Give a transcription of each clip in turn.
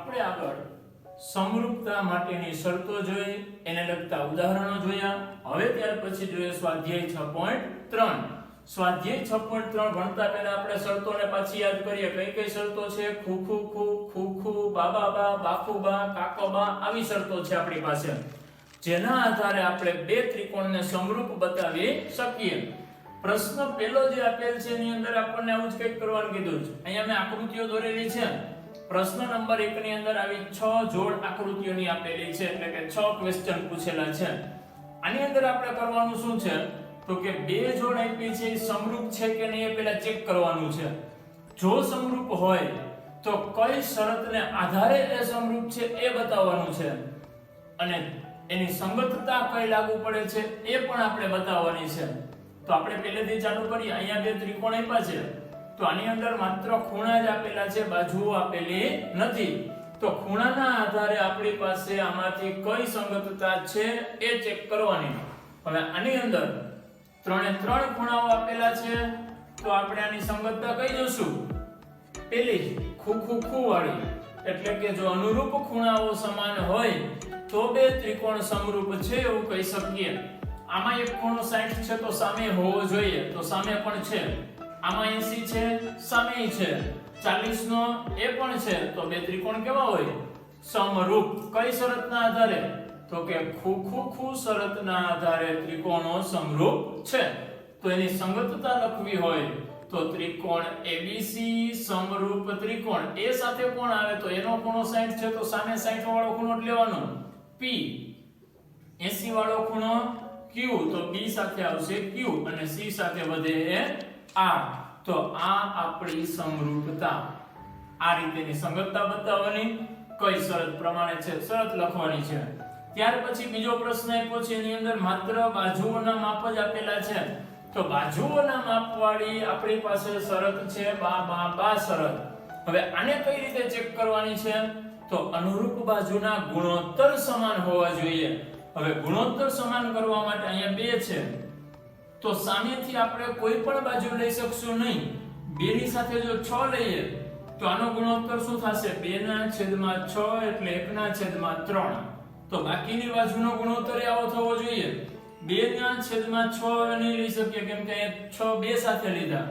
આપણે આગળ સમરૂપતા માટેની શરતો જોઈ, એને લગતા ઉદાહરણો જોયા. હવે ત્યાર પછી જોઈએ સ્વાધ્યાય 6.3. સ્વાધ્યાય 6.3 ભણતા પહેલા આપણે શરતોને પાછી યાદ કરીએ. કઈ કઈ શરતો છે? ખુખુ ખુ, ખુખુ, બાબા બા, બાપુ બા, કાકો બા, આવી શરતો છે આપણી પાસે, જેના આધારે આપણે બે ત્રિકોણને સમરૂપ બતાવી શકીએ. પ્રશ્ન પહેલો જે આપેલ છે એની અંદર આપણને આવું જ કંઈક કરવાનું કીધું છે. અહીંયા મેં આકૃતિઓ દોરેલી છે. પ્રશ્ન નંબર 1 ની અંદર આવી 6 જોડ આકૃતિઓની આપેલી છે, એટલે કે 6 ક્વેશ્ચન પૂછેલા છે. આની અંદર આપણે કરવાનું શું છે તો કે બે જોડ આપી છે એ સમરૂપ છે કે નહીં એ પહેલા ચેક કરવાનું છે. જો સમરૂપ હોય તો કઈ શરતને આધારે એ સમરૂપ છે એ બતાવવાનું છે, અને એની સંગતતા કઈ લાગુ પડે છે એ પણ આપણે બતાવવાની છે. તો આપણે પહેલેથી ચાલુ કરીએ. અહીંયા બે ત્રિકોણ આપ્યા છે, તો આની અંદર માત્ર ખૂણા જ આપેલા છે, બાજુઓ આપેલી નથી. તો ખૂણાના આધારે આપણી પાસે આમાંથી કઈ સંગતતા છે એ ચેક કરવાની. હવે આની અંદર ત્રણે ત્રણ ખૂણાઓ આપેલા છે, તો આપણે આની સંગતતા કઈ જોશું? પેલી ખુ ખુ વાળી, એટલે કે જો અનુરૂપ ખૂણાઓ સમાન હોય તો બે ત્રિકોણ સમરૂપ છે એવું કહી શકીએ. આમાં એક ખૂણો 60 છે તો સામે હોવો જોઈએ, તો સામે પણ છે. આમાં 80 છે, સામે છે. 40 નો એ પણ છે, તો બે ત્રિકોણ કેવા હોય? સમરૂપ. કઈ શરતના આધારે? તો કે ખુ ખુ શરતના આધારે ત્રિકોણો સમરૂપ છે. તો એની સંગતતા લખવી હોય તો ત્રિકોણ ABC સમરૂપ ત્રિકોણ. એ સાથે કોણ આવે? તો એનો ખૂણો 60 છે, તો સામે 60 વાળો ખૂણો જ લેવાનો P. 80 વાળો ખૂણો Q, તો B સાથે આવશે Q, અને C સાથે વધે R. તો આ આપણી સમરૂપતા. આ રીતેની સંગતતા બતાવવાની. કઈ શરત પ્રમાણે છે શરત લખવાની છે. ત્યાર પછી બીજો પ્રશ્ન આપ્યો છે, એની અંદર માત્ર બાજુઓના માપ જ આપેલા છે. તો બાજુઓના માપવાળી આપણી પાસે શરત છે બા બા બા શરત. હવે આને કઈ રીતે ચેક કરવાની છે? તો અનુરૂપ બાજુના ગુણોત્તર સમાન હોવા જોઈએ. હવે ગુણોત્તર સમાન કરવા માટે અહીંયા બે છે, તો સામેથી આપણે કોઈ પણ બાજુ લઈ શકશું નહીં. 2 ની સાથે જો 6 લઈએ તો આનો ગુણોત્તર શું થશે? 2/6 એટલે 1/3. તો બાકીની બાજુનો ગુણોત્તર આવો થવો જોઈએ. 2/6 હવે નહીં લઈ શકીએ, કેમ કે 6 2 સાથે લીધા.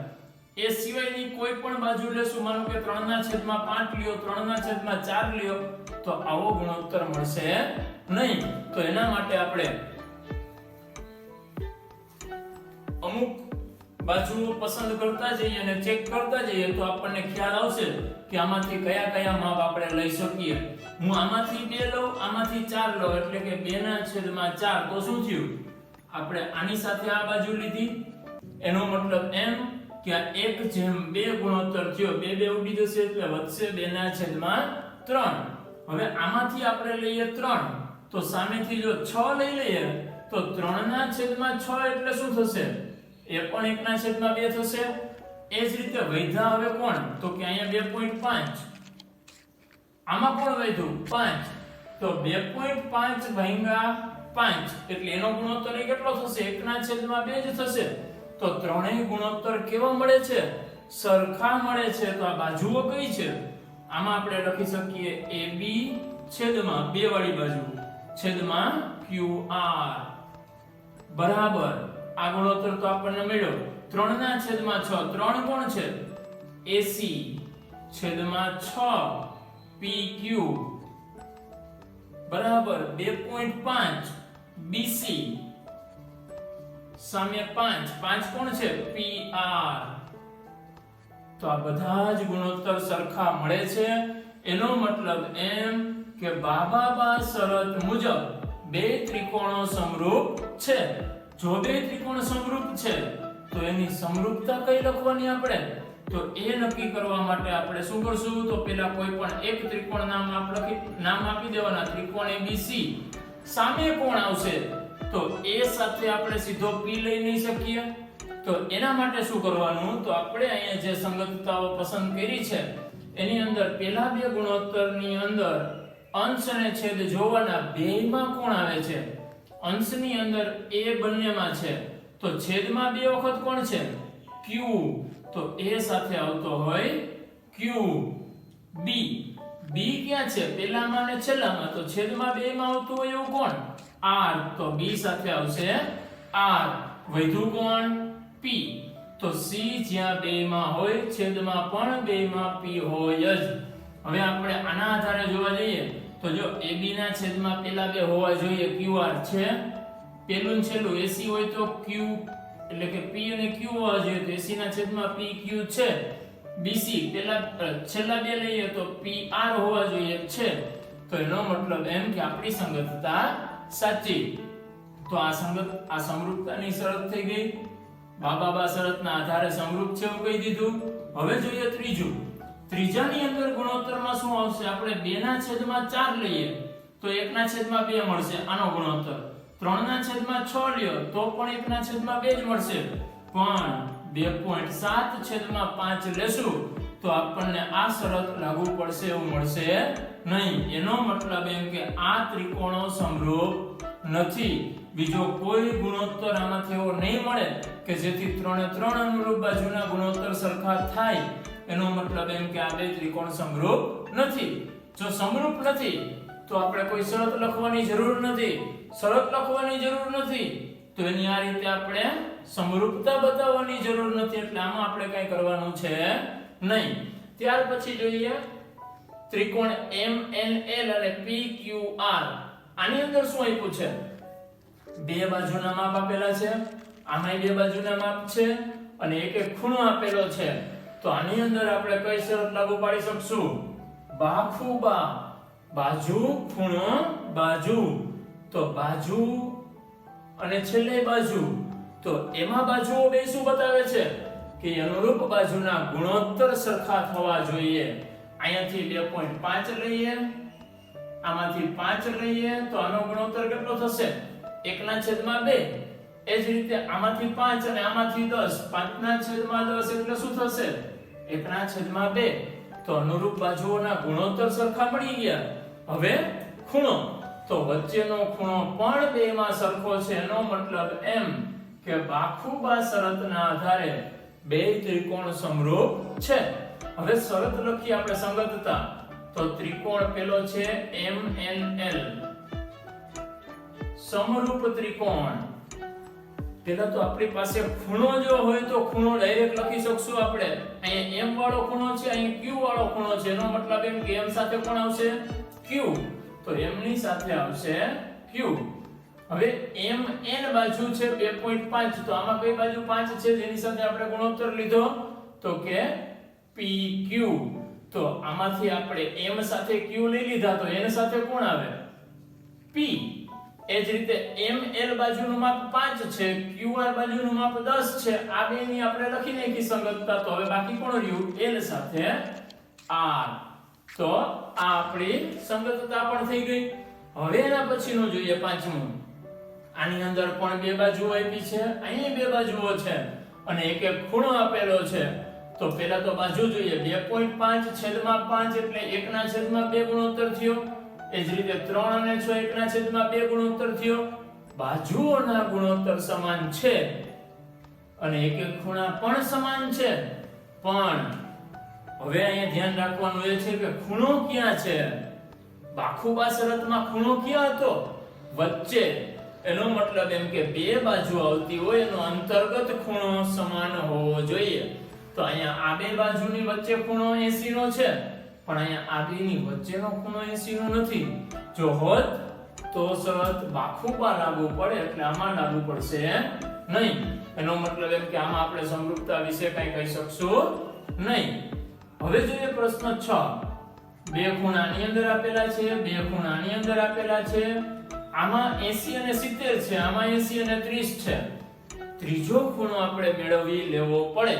એ સિવાયની કોઈ પણ બાજુ લેશું, માનો કે 3/5 લ્યો, 3/4 લ્યો, તો આવો ગુણોત્તર મળશે નહીં. તો એના માટે આપણે અમુક બાજુઓ પસંદ કરતા જઈએ અને ચેક કરતા જઈએ, તો આપણને ખ્યાલ આવશે કે આમાંથી કયા કયા માપ આપણે લઈ શકીએ. હું આમાંથી 2 લઉં, આમાંથી 4 લઉં, એટલે કે 2/4. તો શું થયું? આપણે આની સાથે આ બાજુ લીધી, એનો મતલબ એમ કે આ 1/2 ગુણોત્તર થયો. 2 2 ઉડી જશે એટલે વધશે 2/3. હવે આમાંથી આપણે લઈએ 3, તો સામેથી જો 6 લઈ લઈએ તો 3/6 એટલે શું થશે? એ પણ 1/2 થશે. એ જ રીતે વૈધા હવે કોણ? તો કે અહીંયા 2.5. આમાં કોણ વૈધું? 5. તો 2.5 ભાગ્યા 5 એટલે એનો ગુણોત્તર કેટલો થશે? 1/2 જ થશે. તો ત્રણેય ગુણોત્તર કેવા મળે છે? સરખા મળે છે. તો આ બાજુઓ કઈ છે? આમાં આપણે લખી શકીએ AB છેદમાં 2 વાળી બાજુ છેદમાં QR બરાબર. આ ગુણોત્તર તો આપણને મળ્યો 3/6. 3 કોણ છે? AC છેદમાં 6 PQ બરાબર 2.5 BC સામે 5 કોણ છે? PR. તો આ બધા જ ગુણોત્તર સરખા મળે છે. એનો મતલબ એમ કે બાબા શરત મુજબ બે ત્રિકોણો સમરૂપ છે. જો બે ત્રિકોણ સમરૂપ છે તો એની સમરૂપતા કઈ લખવાની આપણે? તો એ નક્કી કરવા માટે આપણે શું કરશું? તો પહેલા કોઈ પણ એક ત્રિકોણ નામ આપી દેવાના. ત્રિકોણ ABC. સામે કોણ આવશે? તો A સાથે આપણે સીધો P લઈ નહીં શકીએ. તો એના માટે શું કરવાનું? તો આપણે અહીંયા જે સંગતતાઓ પસંદ કરી છે એની અંદર પહેલા બે ગુણોત્તરની અંદર અંશ અને છેદ જોવાના. બેયમાં કોણ આવે છે? અંશની અંદર A બંનેમાં છે, તો છેદમાં બે વખત કોણ છે? Q. તો A સાથે આવતો હોય Q. B. b ક્યાં છે? પહેલામાં ને છેલ્લામાં. તો છેદમાં બે માં આવતું હોય એવું કોણ? r. તો b સાથે આવશે r. વધ્યું કોણ? p. તો c જ્યાં બે માં હોય છેદમાં પણ બે માં p હોય જ. હવે આપણે આના આધારે જોવા જઈએ તો જો ab ના છેદમાં પેલા બે હોવા જોઈએ qr છે. પેલું ને છેલ્લું ac હોય તો q એટલે કે p અને q હોવા જોઈએ. તો ac ના છેદમાં pq છે. bc પેલા છેલ્લા બે લઈએ તો pr હોવા જોઈએ છે. તો એનો મતલબ એમ કે આપણી સંગતતા સાચી. તો આ સમરૂપતાની શરત થઈ ગઈ. બાબા શરતના આધારે સમરૂપ છે એવું કહી દીધું. હવે જોઈએ ત્રીજું. ત્રીજાની અંદર ગુણોત્તરમાં શું આવશે? આપણે 2 ના છેદમાં 4 લઈએ તો 1 ના છેદમાં 2 મળશે આનો ગુણોત્તર. 3 ના છેદમાં 6 લ્યો તો પણ 1 ના છેદમાં 2 જ મળશે. પણ 2.7 છેદમાં 5 લેશું તો આપણને આ શરત લાગુ પડશે એવું મળશે નહીં. એનો મતલબ એમ કે આ ત્રિકોણો સમરૂપ નથી. બીજો કોઈ ગુણોત્તર આમાંથી એવો નહીં મળે કે જેથી 3 એ 3 અનુરૂપ બાજુના ગુણોત્તર સરખા થાય. એનો મતલબ એમ કે આ બે ત્રિકોણ સમરૂપ નથી. જો સમરૂપ નથી તો આપણે કોઈ શરત લખવાની જરૂર નથી. શરત લખવાની જરૂર નથી તો એની આ રીતે આપણે સમરૂપતા બતાવવાની જરૂર નથી. એટલે આમાં આપણે કંઈ કરવાનું છે નહીં. ત્યાર પછી જોઈએ ત્રિકોણ MNL અને PQR. આની અંદર શું આપ્યું છે? બે બાજુના માપ આપેલા છે. આમાંય બે બાજુના માપ છે અને એક એક ખૂણો આપેલો છે. તો આની અંદર આપણે કઈ શરત લાગુ પાડી શકશું? બાખુબા. બાજુ ખૂણો બાજુ. તો બાજુ અને છેલ્લે બાજુ. તો એમાં બાજુઓ બે શું બતાવે છે? કે અનુરૂપ બાજુના ગુણોત્તર સરખા થવા જોઈએ. અહીંયાથી 2.5 લઈએ, આમાંથી 5 લઈએ તો આનો ગુણોત્તર કેટલો થશે? 1/2. એ જ રીતે આમાંથી 5 અને આમાંથી 10. 5/10 એટલે શું થશે? 1/2. તો અનુરૂપ બાજુઓના ગુણોત્તર સરખા મળી ગયા. હવે ખૂણો. તો વચ્ચેનો ખૂણો પણ બેમાં સરખો છે. એનો મતલબ એમ કે બાખુબા શરતના આધારે બે ત્રિકોણ સમરૂપ છે. હવે શરત લખી આપણે સંગતતા. તો ત્રિકોણ પેલો છે MNL, સમરૂપ ત્રિકોણ. પેલા તો આપણી પાસે ખૂણો જો હોય તો ખૂણો ડાયરેક્ટ લખી શકશું આપણે. અહીંયા m વાળો ખૂણો છે, અહીંયા q વાળો ખૂણો છે. એનો મતલબ એમ કે m સાથે કોણ આવશે? q. તો m ની સાથે આવશે q. હવે mn બાજુ છે 2.5. તો આમાં કઈ બાજુ 5 છે જેની સાથે આપણે ગુણોત્તર લીધો? તો કે pq. તો આમાંથી આપણે m સાથે q લઈ લીધા તો n સાથે કોણ આવે? p. એ જ રીતે ml બાજુનું માપ 5 છે, qr બાજુનું માપ 10 છે. આ બેની આપણે લખી નાખી સંગતતા. તો હવે બાકી કોણ રહ્યું? l સાથે r. તો આ આપણી સંગતતા પણ થઈ ગઈ. હવે એના પછીનું જોઈએ પાંચમું. આની અંદર પણ બે બાજુઓ આપી છે, અહીં બે બાજુઓ છે અને એક એક ખૂણો આપેલો છે. તો પહેલા તો બાજુ જોઈએ. 2.5 છેદમાં 5 એટલે 1/2 ગુણોત્તર થયો. એ જ રીતે 3 અને 6 1/2 ગુણોત્તર થયો. બાજુઓના ગુણોત્તર સમાન છે અને એક એક ખૂણા પણ સમાન છે. પણ હવે અહીંયા ધ્યાન રાખવાનું એ છે કે ખૂણો ક્યાં છે? બાખુબા શરતમાં ખૂણો ક્યાં હતો? વચ્ચે. એનો મતલબ એમ કે બે બાજુ આવતી હોય એનો અંતર્ગત ખૂણો સમાન હોવો જોઈએ. તો અહીંયા આ બે બાજુની વચ્ચે ખૂણો 80 નો છે, પણ અહીંયા આ બેની વચ્ચેનો ખૂણો 80 નો નથી. જો હોત તો શરત બાખુબા લાગુ પડે, એટલે આમાં લાગુ પડશે નહીં. એનો મતલબ એમ કે આમાં આપણે સમરૂપતા વિશે કંઈ કહી શકશું નહીં. હવે જોઈએ પ્રશ્ન 6. બે ખૂણા આની અંદર આપેલા છે, બે ખૂણા આની અંદર આપેલા છે. આમાં 80 અને 70 છે, આમાં 80 અને 30 છે. ત્રીજો ખૂણો આપણે મેળવી લેવો પડે.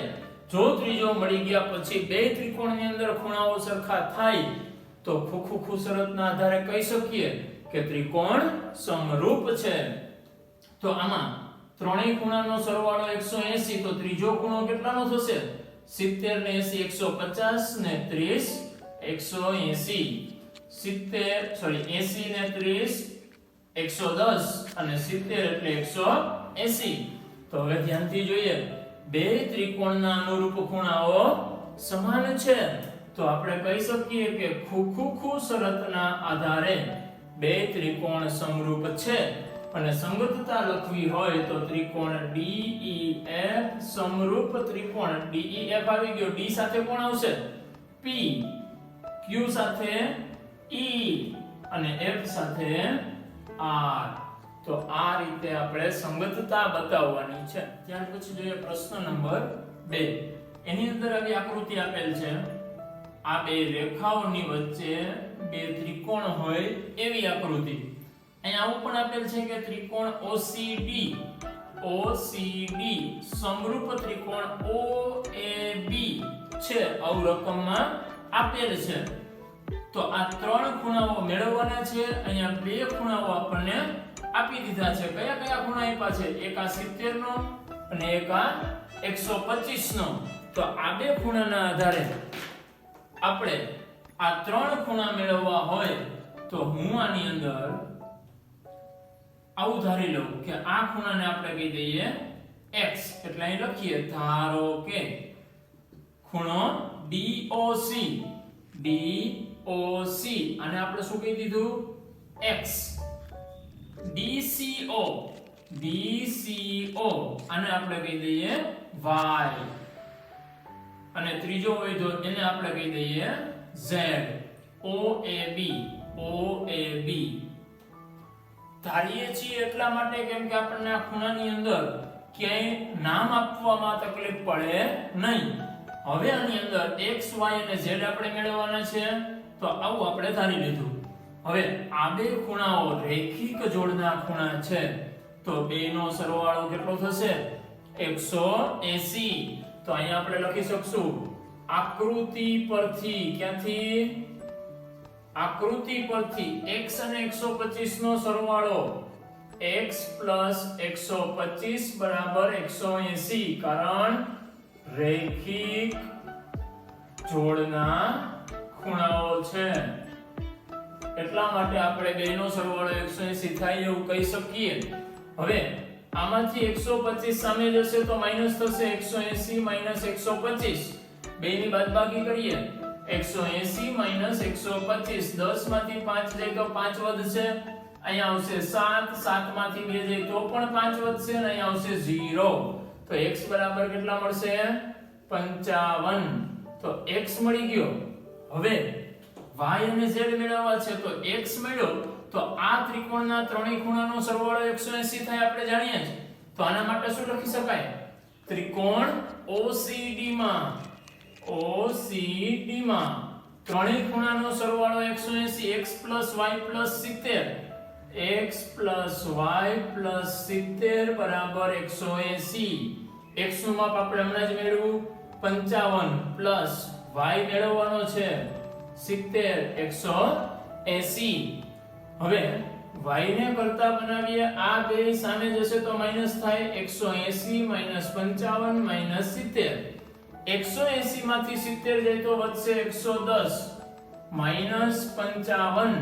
જો ત્રીજો મળી ગયા પછી બે ત્રિકોણની અંદર ખૂણાઓ સરખા થાય તો ખુખુ શરતના આધારે કહી શકીએ કે ત્રિકોણ સમરૂપ છે. તો આમાં ત્રણેય ખૂણાનો સરવાળો 180. તો ત્રીજો ખૂણો કેટલાનો થશે? 70 ને 80 150 ને 30 180. 80 ને 30 110 અને 70 એટલે 180. તો હવે ધ્યાનથી જોઈએ. બે ત્રિકોણના અનુરૂપ ખૂણાઓ સમાન છે. તો આપણે કહી શકીએ કે ખુ શરતના આધારે બે ત્રિકોણ સમરૂપ છે અને સંગતતા લખવી હોય તો ત્રિકોણ DEF સમરૂપ ત્રિકોણ DEF આવી ગયો, D સાથે કોણ આવશે P, Q સાથે E અને F સાથે R. તો આ રીતે આપણે સંગતતા બતાવવાની છે. ત્યાર પછી જોઈએ પ્રશ્ન નંબર 2. એની અંદર આવી આકૃતિ આપેલ છે. આ બે રેખાઓની વચ્ચે બે ત્રિકોણ હોય એવી આકૃતિ. અહીં આવું પણ આપેલ છે કે ત્રિકોણ OCD સમરૂપ ત્રિકોણ OAB છે, આવું રકમમાં આપેલ છે. તો આ ત્રણ ખૂણાઓ મેળવવાના છે. અહીંયા બે ખૂણાઓ આપણને આપી દીધા છે. કયા કયા ખૂણા આપ્યા છે? એક આ 70 નો અને એક આ 125 નો. તો આ બે ખૂણાના આધારે આપણે આ ત્રણ ખૂણા મેળવવા હોય તો હું આની અંદર આવું ધારી લઉં કે આ ખૂણાને આપણે કહી દઈએ x. એટલે અહીં લખીએ ધારો કે ખૂણો DOC અને આપણે શું કહી દીધું x. DCO આને આપણે કહી દઈએ y. અને ત્રીજો હોય તો એને આપણે કહી દઈએ z. OAB ધારીએ છીએ એટલા માટે કેમ કે આપણને આ ખૂણાની અંદર ક્યાંય નામ આપવામાં તકલીફ પડે નહીં. હવે આની અંદર x, y અને z આપણે મેળવવાના છે. તો આવું આપણે ધારી લીધું. હવે આ બે ખૂણાઓ રેખિક જોડના ખૂણા છે. તો બેનો સરવાળો કેટલો થશે? 180. તો અહીંયા આપણે લખી શકશું આકૃતિ પરથી, ક્યાંથી? આકૃતિ પરથી x અને 125 નો સરવાળો x + 125 બરાબર 180. કારણ રેખિક જોડના ખૂણાઓ છે એટલા માટે આપણે બેનો સરવાળો 180 થાય એવું કહી શકીએ. હવે આમાંથી 125 સામે જશે તો માઈનસ થશે. 180 - 125 બેની બાદબાકી કરીએ. 180 - 125 10 માંથી 5 જાય તો 5 વધશે. અહીંયા આવશે 7, 7 માંથી 2 જાય તો પણ 5 વધશે અને અહીંયા આવશે 0. તો x બરાબર કેટલા મળશે? 55. તો x મળી ગયો. હવે y અને z મેળવવા છે તો x મળ્યો તો આ ત્રિકોણના ત્રણેય ખૂણાનો સરવાળો 180 થાય આપણે જાણીએ છીએ. તો આના માટે શું લખી શકાય? ત્રિકોણ OCD માં ત્રણેય ખૂણાનો સરવાળો 180. x + y + 70 x + y + 70 બરાબર 180. x નું માપ આપણે હમણાં જ મેળવ્યું 55 પ્લસ y મેળવવાનો છે 70 180. હવે y ને કરતા બનાવીએ. આ બે સામે જશે તો માઈનસ થાય. 180 - 55 - 70. 180 માંથી 70 જાય તો વધશે 110 -55.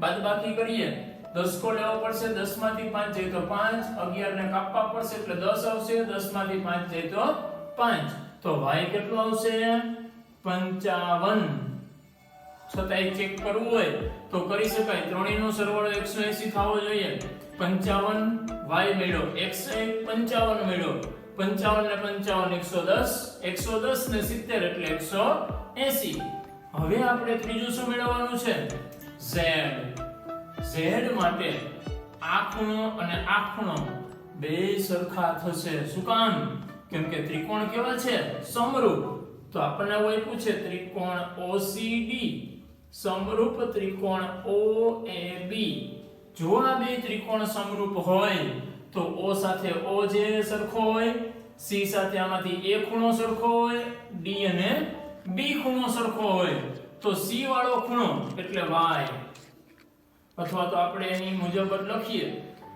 બાદબાકી કરીએ. 10 કો લેવો પડશે. 10 માંથી 5 જાય તો 5. 11 ને કાપવા પડશે એટલે 10 આવશે. 10 માંથી 5 જાય તો 5. તો y કેટલો આવશે? 55. છતાંય ચેક કરવું હોય તો કરી શકાય. ત્રણેયનો સરવાળો 180 થવો જોઈએ. 55 y મેળો, x 55 મેળો. 55 ને 55 110 ને 70 એટલે 180. હવે આપણે ત્રીજું શું મેળવવાનું છે? z. z માટે આ ખૂણો અને આ ખૂણો બે સરખા થશે. શું કામ? કેમ કે ત્રિકોણ કેવા છે? સમરૂપ. તો આપણને એવું આપ્યું છે ત્રિકોણ OCD સમરૂપ ત્રિકોણ OAB. જો આ બે ત્રિકોણ સમરૂપ હોય તો O સાથે O જે સરખો હોય, C સાથે આમાંથી A ખૂણો સરખો હોય, D અને B ખૂણો સરખો હોય તો C વાળો ખૂણો એટલે y. અથવા તો આપણે એની મુજબ લખીએ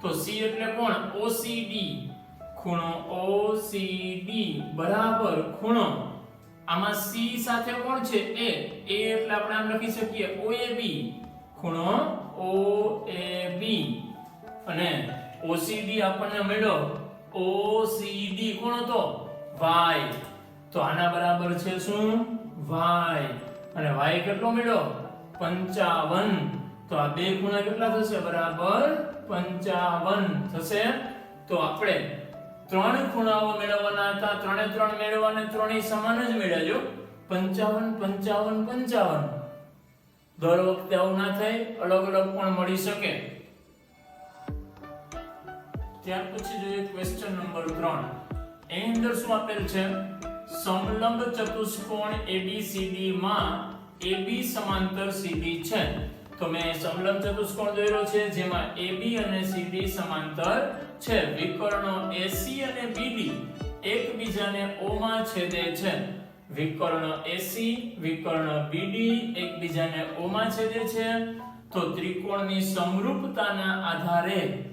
તો C એટલે કોણ? OCD. ખૂણો OCD બરાબર ખૂણો આમાં C સાથે કોણ છે? A. A એટલે આપણે આમ લખી શકીએ OAB. ખૂણો OAB અને OCD આપણને મળ્યો. OCD કોણ હતો? y. તો આના બરાબર છે શું? y અને y કેટલો મળ્યો 55 તો આ બે ખૂણા કેટલા થશે બરાબર 55 થશે તો આપણે ત્રણ ખૂણાઓ મેળવવાના હતા ત્રણે ત્રણ મેળવવાને ત્રણેય સમાન જ મળ્યા જો 55 55 55 દર વખતે આવું ના થાય અલગ અલગ પણ મળી શકે ત્યાર પછી જોઈએ ક્વેશ્ચન નંબર 3 એની અંદર શું આપેલ છે સમલંબ ચતુષ્કોણ ABCD માં AB સમાંતર CD છે તો મેં સમલંબ ચતુષ્કોણ દોર્યો છે જેમાં AB અને CD સમાંતર છે વિકર્ણો AC અને BD એકબીજાને O માં છેદે છે વિકર્ણ AC વિકર્ણ BD એકબીજાને O માં છેદે છે તો ત્રિકોણની સમરૂપતાના આધારે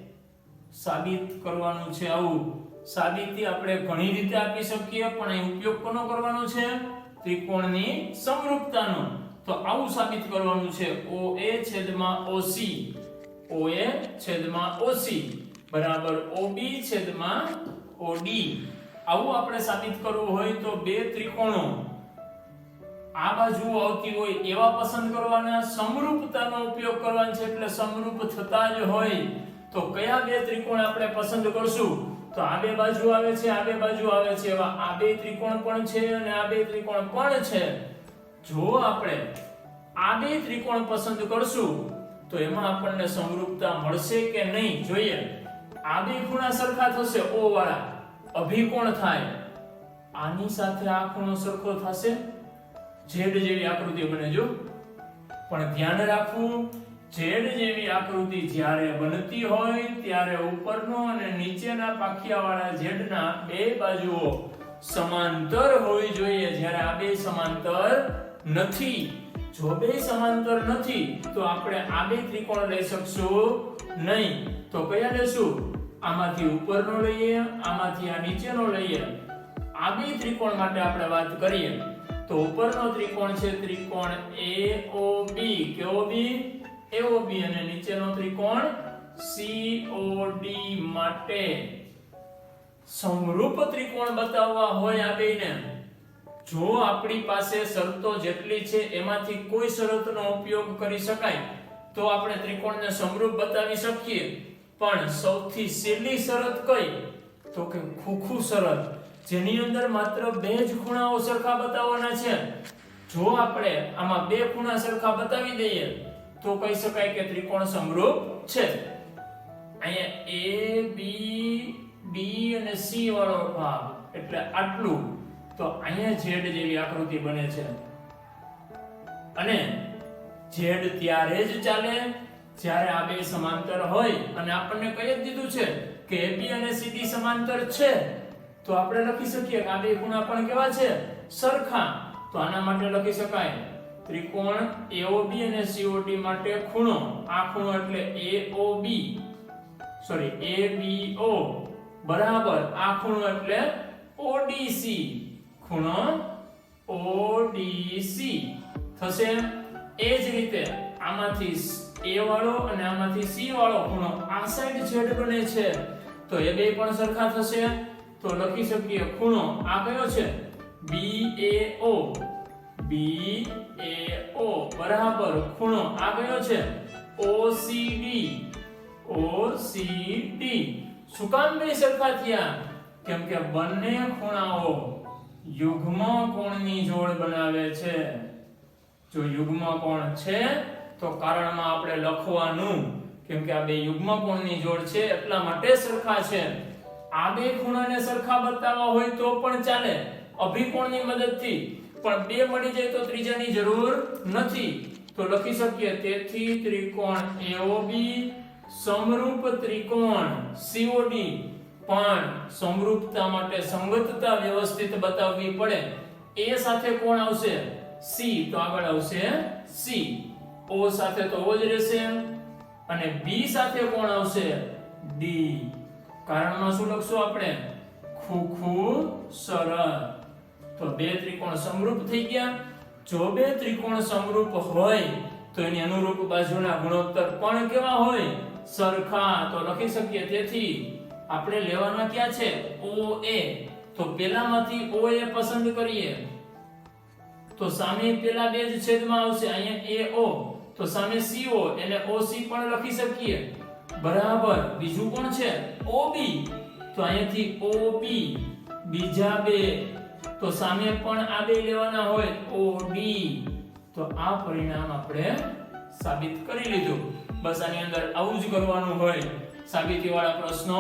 સાબિત કરવાનું છે આવું સાબિતી આપણે ઘણી રીતે આપી શકીએ પણ અહીં ઉપયોગ કોનો કરવાનો છે ત્રિકોણની સમરૂપતાનો તો આવું સાબિત કરવાનું છે OA છેદમાં OC OA છેદમાં OC બરાબર OB છેદમાં OD આવું આપણે સાબિત કરવું હોય તો બે ત્રિકોણો આ બાજુ આવતી હોય એવા પસંદ કરવાના સમરૂપતાનો ઉપયોગ કરવાનો છે એટલે સમરૂપ થતા જ હોય તો કયા બે ત્રિકોણ આપણે પસંદ કરશું તો આ બે બાજુ આવે છે આ બે બાજુ આવે છે એવા આ બે ત્રિકોણ પણ છે અને આ બે ત્રિકોણ પણ છે જો આપણે આ બે ત્રિકોણ પસંદ કરશું તો એમાં આપણને સમરૂપતા મળશે કે નહીં જોઈએ આ બે ખૂણા સરખા થશે O વાળા અભિકોણ થાય આની સાથે આ ખૂણો સરખો થશે Z જેવી આકૃતિ બને જો પણ ધ્યાન રાખવું Z જેવી આકૃતિ જ્યારે બનતી હોય ત્યારે ઉપરનો અને નીચેના પાખિયાવાળા Z ના બે બાજુઓ સમાંતર હોવી જોઈએ જ્યારે આ બે સમાંતર નથી જો બે સમાંતર નથી તો આપણે આ બે ત્રિકોણ લઈ શકશું નહીં તો કયા લેશું આમાંથી ઉપરનો લઈએ આમાંથી આ નીચેનો લઈએ આ બે ત્રિકોણ માટે આપણે વાત કરીએ તો ઉપરનો ત્રિકોણ છે ત્રિકોણ AOB કેવો બી AOB અને નીચેનો ત્રિકોણ COD માટે સમરૂપ ત્રિકોણ બતાવવા હોય આ બેને જો આપણી પાસે શરતો જેટલી છે એમાંથી કોઈ શરતનો ઉપયોગ કરી શકાય તો આપણે ત્રિકોણને સમરૂપ બતાવી શકીએ પણ સૌથી સહેલી શરત કઈ તો કે ખોખું શરત જેની અંદર માત્ર બે જ ખૂણાઓ સરખા બતાવવાના છે જો આપણે આમાં બે ખૂણા સરખા બતાવી દઈએ તો કહી શકાય કે ત્રિકોણ સમરૂપ છે અહીંયા A B D અને C વાળો ભાગ એટલે આટલું તો અહીંયા Z જેવી આકૃતિ બને છે અને Z ત્યારે જ ચાલે જ્યારે આ બે સમાંતર હોય અને આપણને કહી જ દીધું છે કે AB અને CD સમાંતર છે તો આપણે લખી શકીએ કે આ બે ખૂણા પણ કેવા છે સરખા તો આના માટે લખી શકાય ત્રિકોણ AOB અને COD માટે ખૂણો આ ખૂણો એટલે AOB સોરી ABO બરાબર આ ખૂણો એટલે ODC ખૂણો ODC થશે એ જ રીતે આમાંથી A વાળો અને આમાંથી C વાળો ખૂણો આ સાઈડ Z બને છે તો એ બે પણ સરખા થશે તો લખી શકીએ ખૂણો આ કયો છે BAO બરાબર ખૂણો આ કયો છે OCD શું કામ બે સરખા થયા કેમ કે બંને ખૂણાઓ યુગ્મ કોણની જોડ બનાવે છે જો યુગ્મ કોણ છે તો કારણમાં આપણે લખવાનું કેમ કે આ બે યુગ્મ કોણની જોડ છે એટલા માટે સરખા છે આ બે ખૂણાને સરખા બતાવવા હોય તો પણ ચાલે અભિકોણની મદદથી પણ બે મળી જાય તો ત્રીજાની જરૂર નથી તો લખી શકીએ તેથી ત્રિકોણ AOB સમરૂપ ત્રિકોણ COD પણ સમરૂપતા માટે સંગતતા વ્યવસ્થિત બતાવવી પડે A સાથે કોણ આવશે C તો આગળ આવશે C O સાથે તો O જ રહેશે અને B સાથે કોણ આવશે D કારણમાં શું લખશું આપણે ખોખું શરત તો બે ત્રિકોણ સમરૂપ થઈ ગયા જો બે ત્રિકોણ સમરૂપ હોય તો એની અનુરૂપ બાજુના ગુણોત્તર પણ કેવા હોય સરખા તો લખી શકીએ તેથી આપણે લેવાના ક્યાં છે OA તો પહેલામાંથી OA પસંદ કરીએ તો સામે પેલા બે જ છેદમાં આવશે અહીંયા AO તો સામે CO એટલે OC પણ લખી શકીએ બરાબર બીજું કોણ છે OB તો અહીંયાથી OB બીજા બે તો સામે પણ આ બે લેવાના હોય OD તો આ પરિણામ આપણે સાબિત કરી લીધું બસ આની અંદર આવું જ કરવાનું હોય સાબિતી વાળા પ્રશ્નો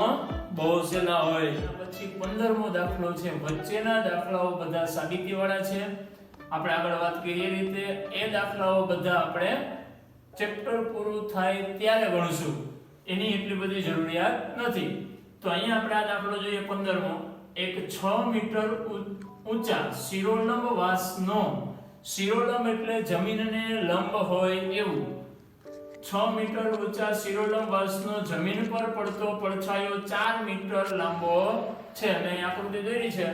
બહુ સહેલા હોય પછી 15મો દાખલો છે વચ્ચેના દાખલાઓ બધા સાબિતી વાળા છે આપણે આગળ વાત કરીએ રીતે એ દાખલાઓ બધા આપણે ચેપ્ટર પૂરું થાય ત્યારે ગણશું એની એટલી બધી જરૂરિયાત નથી તો અહીંયા આપણે આ દાખલો જોઈએ 15મો એક 6 મીટર ઊંચા શિરોલંબ વાસનો શિરોલંબ એટલે જમીનને લંબ હોય એવું 6 મીટર ઊંચા શિરોલંબ વાસનો જમીન પર પડતો પડછાયો 4 મીટર લાંબો છે અને અહીં આકૃતિ દોરી છે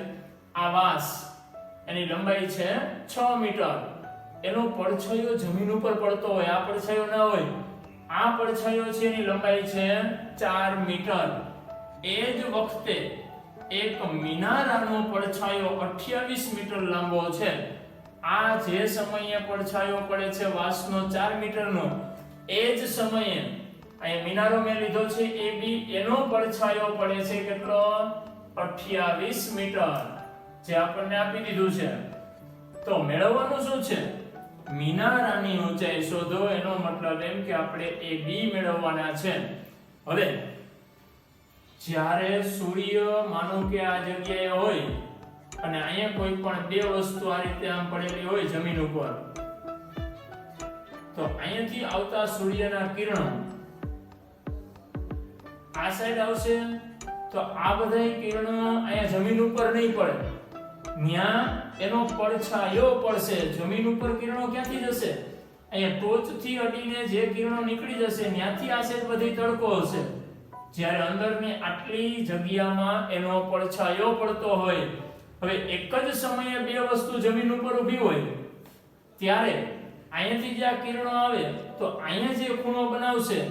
આ વાસ એની લંબાઈ છે 6 મીટર એનો પડછાયો જમીન ઉપર પડતો હોય આ પડછાયો ના હોય આ પડછાયો છે એની લંબાઈ છે 4 મીટર એ જ વખતે એક મિનારાનો પડછાયો 28 મીટર લાંબો છે આ જે સમયે પડછાયો પડે છે વાસનો 4 મીટરનો એ જ સમયે અહીં મિનારો મેં લીધો છે AB એનો પડછાયો પડે છે કેટલો 28 મીટર જે આપણને આપી દીધું છે તો મેળવવાનું શું છે મિનારાની ઊંચાઈ શોધો એનો મતલબ એમ કે આપણે AB મેળવવાના છે હવે જ્યારે સૂર્ય માનો કે આ જગ્યાએ હોય અને અહીંયા કોઈ પણ બે વસ્તુ આ રીતે આમ પડેલી હોય જમીન ઉપર તો અહીંયાથી આવતા સૂર્યના કિરણો આ સાઈડ આવશે તો આ બધા કિરણો અહીંયા જમીન ઉપર નહીં પડે ન્યા એનો પડછાયો પડશે જમીન ઉપર કિરણો ક્યાંથી જશે અહીંયા ટોચથી અડીને જે કિરણો નીકળી જશે ત્યાંથી આ સાઈડ બધી તડકો હશે જ્યારે અંદરની આટલી જગ્યામાં એનો પડછાયો પડતો હોય હવે એક જ સમયે બે વસ્તુ જમીન ઉપર ઊભી હોય ત્યારે અહીંયાથી જે આ કિરણો આવે તો અહીંયા જે ખૂણો બનાવશે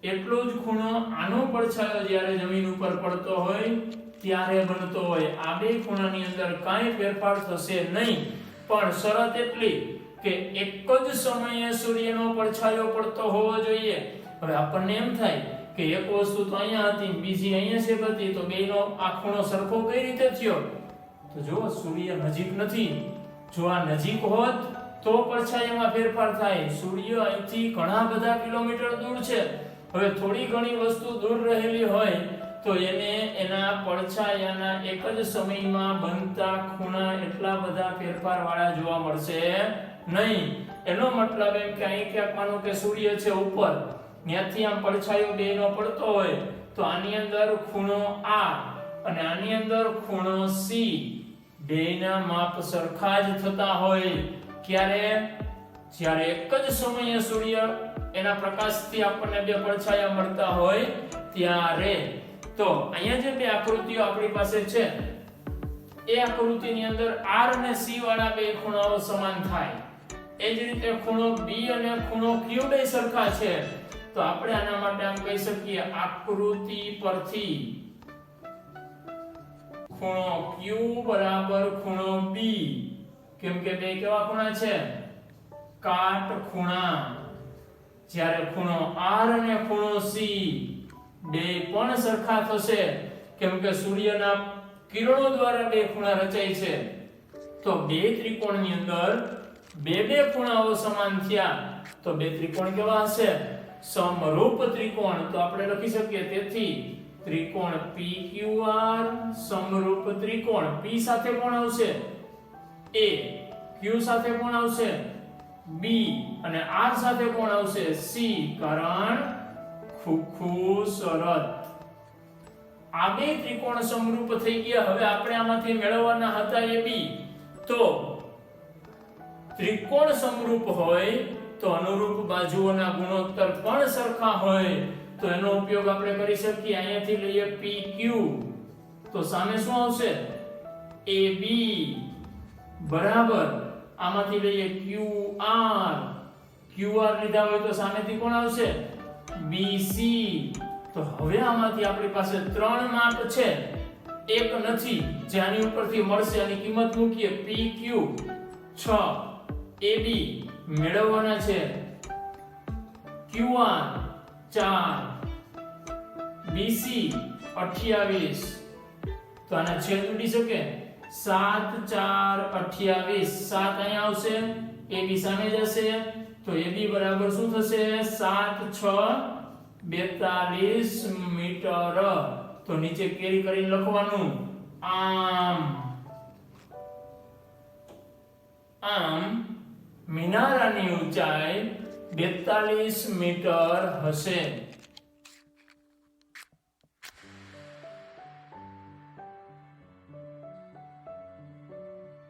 એટલો જ ખૂણો આનો પડછાયો જ્યારે જમીન ઉપર પડતો હોય ત્યારે બનતો હોય આ બે ખૂણાની અંદર કાંઈ ફેરફાર થશે નહીં પણ શરત એટલી કે એક જ સમયે સૂર્યનો પડછાયો પડતો હોવો જોઈએ હવે આપણને એમ થાય કે એક વસ્તુ તો અહીંયા હતી બીજી અહીંયા છે હતી તો બેનો આ ખૂણો સરખો કઈ રીતે થયો તો જો સૂર્ય નજીક નથી જો આ નજીક હોત તો પડછાયામાં ફેરફાર થાય સૂર્ય અહીંથી ઘણા બધા કિલોમીટર દૂર છે હવે થોડી ઘણી વસ્તુ દૂર રહેલી હોય તો એને એના પડછાયાના એક જ સમયમાં બનતા ખૂણા એટલા બધા ફેરફાર વાળા જોવા મળશે નહીં એનો મતલબ એમ કે અહીં ક્યાંક માનો કે સૂર્ય છે ઉપર ત્યાંથી આમ પડછાયો બેનો પડતો હોય તો આની અંદર ખૂણો આ અને આની અંદર ખૂણો C બેના માપ સરખા જ થતા હોય ક્યારે જ્યારે એક જ સમયે સૂર્ય એના પ્રકાશથી આપણને બે પડછાયા મળતા હોય ત્યારે તો અહીંયા જે બે આકૃતિઓ આપણી પાસે છે એ આકૃતિની અંદર R અને C વાળા બે ખૂણાઓ સમાન થાય એ જ રીતે ખૂણો B અને ખૂણો Q બે સરખા છે તો આપણે આના માટે આમ કહી શકીએ આકૃતિ પરથી ખૂણો Q બરાબર ખૂણો B કેમ કે બે કેવા ખૂણા છે કાટખૂણા જ્યારે ખૂણો R અને ખૂણો C બે પણ સરખા થશે કેમ કે સૂર્યના કિરણો દ્વારા બે ખૂણા રચાય છે તો બે ત્રિકોણની અંદર બે ખૂણાઓ સમાન થયા તો બે ત્રિકોણ કેવા હશે સમરૂપ ત્રિકોણ તો આપણે લખી શકીએ તેથી ત્રિકોણ PQR સમરૂપ ત્રિકોણ P સાથે કોણ આવશે A Q સાથે કોણ આવશે B અને R સાથે કોણ આવશે C કારણ ખૂબ સરસ આ બે ત્રિકોણ સમરૂપ થઈ ગયા હવે આપણે આમાંથી મેળવવાના હતા AB તો ત્રિકોણ સમરૂપ હોય તો અનુરૂપ બાજુઓના ગુણોત્તર પણ સરખા હોય તો એનો ઉપયોગ આપણે કરી શકીએ અહીંયાથી લઈએ PQ તો સામે શું આવશે AB બરાબર આમાંથી લઈએ QR લીધા હોય તો સામેથી કોણ આવશે BC તો હવે આમાંથી આપણી પાસે ત્રણ માપ છે એક નથી જે આની ઉપરથી મળશે આની કિંમત મૂકીએ PQ 6 AB મેળવવાના છે QR 4 BC 28 તો આના છેદ ઉડી શકે 7 4 28 7 અહીંયા આવશે AB સામે જશે તો AB બરાબર શું થશે 7 6 42 મીટર તો નીચે કેરી કરીને લખવાનું આમ મિનારાની ઊંચાઈ 42 મીટર હશે